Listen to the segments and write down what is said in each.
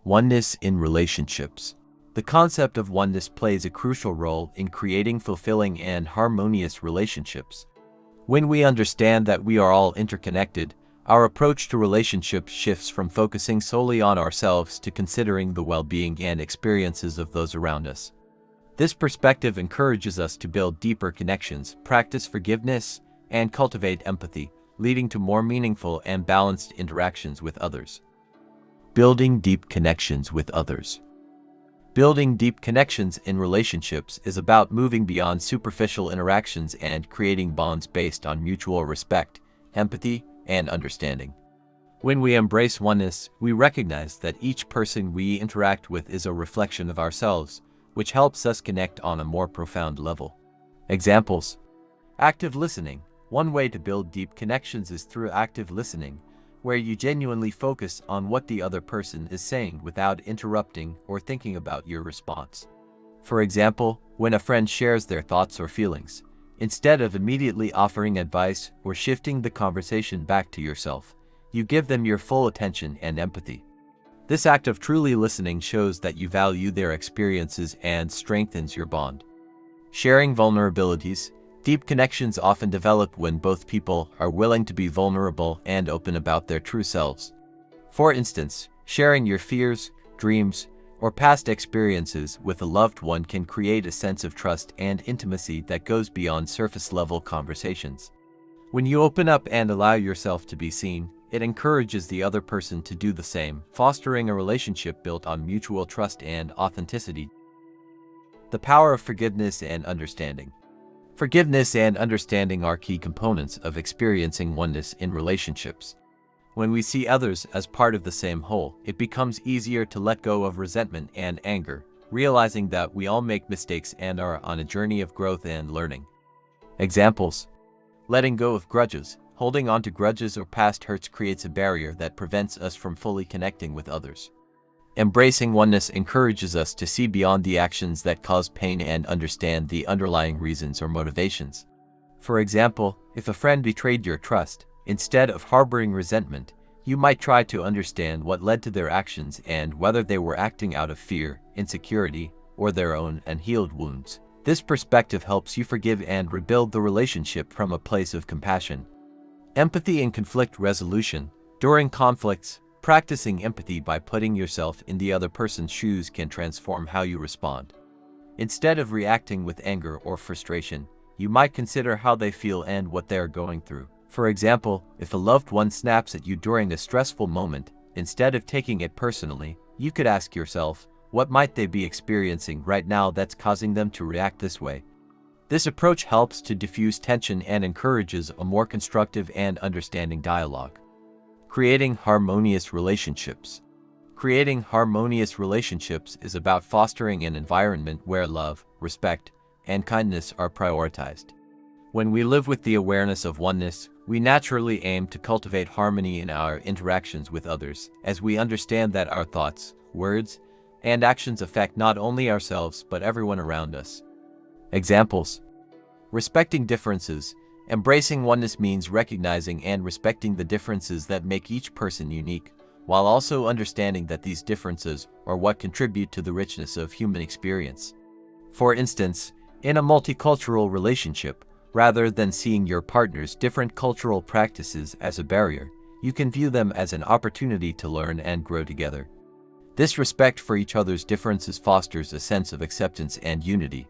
Oneness in relationships. The concept of oneness plays a crucial role in creating fulfilling and harmonious relationships. When we understand that we are all interconnected, our approach to relationships shifts from focusing solely on ourselves to considering the well-being and experiences of those around us. This perspective encourages us to build deeper connections, practice forgiveness, and cultivate empathy, leading to more meaningful and balanced interactions with others. Building deep connections with others. Building deep connections in relationships is about moving beyond superficial interactions and creating bonds based on mutual respect, empathy, and understanding. When we embrace oneness, we recognize that each person we interact with is a reflection of ourselves, which helps us connect on a more profound level. Examples: active listening. One way to build deep connections is through active listening, where you genuinely focus on what the other person is saying without interrupting or thinking about your response. For example, when a friend shares their thoughts or feelings, instead of immediately offering advice or shifting the conversation back to yourself, you give them your full attention and empathy. This act of truly listening shows that you value their experiences and strengthens your bond. Sharing vulnerabilities. Deep connections often develop when both people are willing to be vulnerable and open about their true selves. For instance, sharing your fears, dreams, or past experiences with a loved one can create a sense of trust and intimacy that goes beyond surface-level conversations. When you open up and allow yourself to be seen, it encourages the other person to do the same, fostering a relationship built on mutual trust and authenticity. The power of forgiveness and understanding. Forgiveness and understanding are key components of experiencing oneness in relationships. When we see others as part of the same whole, it becomes easier to let go of resentment and anger, realizing that we all make mistakes and are on a journey of growth and learning. Examples: letting go of grudges. Holding on to grudges or past hurts creates a barrier that prevents us from fully connecting with others. Embracing oneness encourages us to see beyond the actions that cause pain and understand the underlying reasons or motivations. For example, if a friend betrayed your trust, instead of harboring resentment, you might try to understand what led to their actions and whether they were acting out of fear, insecurity, or their own unhealed wounds. This perspective helps you forgive and rebuild the relationship from a place of compassion. Empathy and conflict resolution. During conflicts, practicing empathy by putting yourself in the other person's shoes can transform how you respond. Instead of reacting with anger or frustration, you might consider how they feel and what they are going through. For example, if a loved one snaps at you during a stressful moment, instead of taking it personally, you could ask yourself, what might they be experiencing right now that's causing them to react this way? This approach helps to diffuse tension and encourages a more constructive and understanding dialogue. Creating harmonious relationships. Creating harmonious relationships is about fostering an environment where love, respect, and kindness are prioritized. When we live with the awareness of oneness, we naturally aim to cultivate harmony in our interactions with others, as we understand that our thoughts, words, and actions affect not only ourselves but everyone around us. Examples: respecting differences. Embracing oneness means recognizing and respecting the differences that make each person unique, while also understanding that these differences are what contribute to the richness of human experience. For instance, in a multicultural relationship, rather than seeing your partner's different cultural practices as a barrier, you can view them as an opportunity to learn and grow together. This respect for each other's differences fosters a sense of acceptance and unity.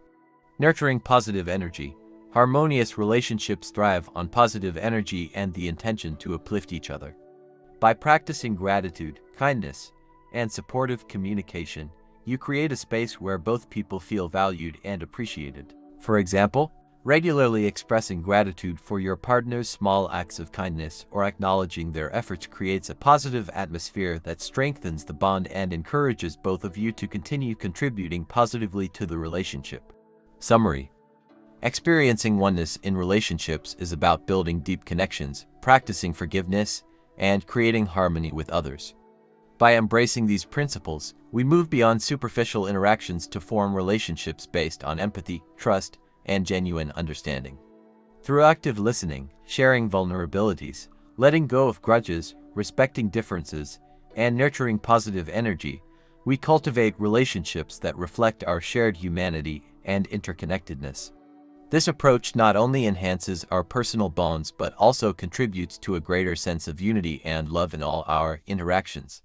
Nurturing positive energy. Harmonious relationships thrive on positive energy and the intention to uplift each other. By practicing gratitude, kindness, and supportive communication, you create a space where both people feel valued and appreciated. For example, regularly expressing gratitude for your partner's small acts of kindness or acknowledging their efforts creates a positive atmosphere that strengthens the bond and encourages both of you to continue contributing positively to the relationship. Summary: experiencing oneness in relationships is about building deep connections, practicing forgiveness, and creating harmony with others. By embracing these principles, we move beyond superficial interactions to form relationships based on empathy, trust, and genuine understanding. Through active listening, sharing vulnerabilities, letting go of grudges, respecting differences, and nurturing positive energy, we cultivate relationships that reflect our shared humanity and interconnectedness. This approach not only enhances our personal bonds but also contributes to a greater sense of unity and love in all our interactions.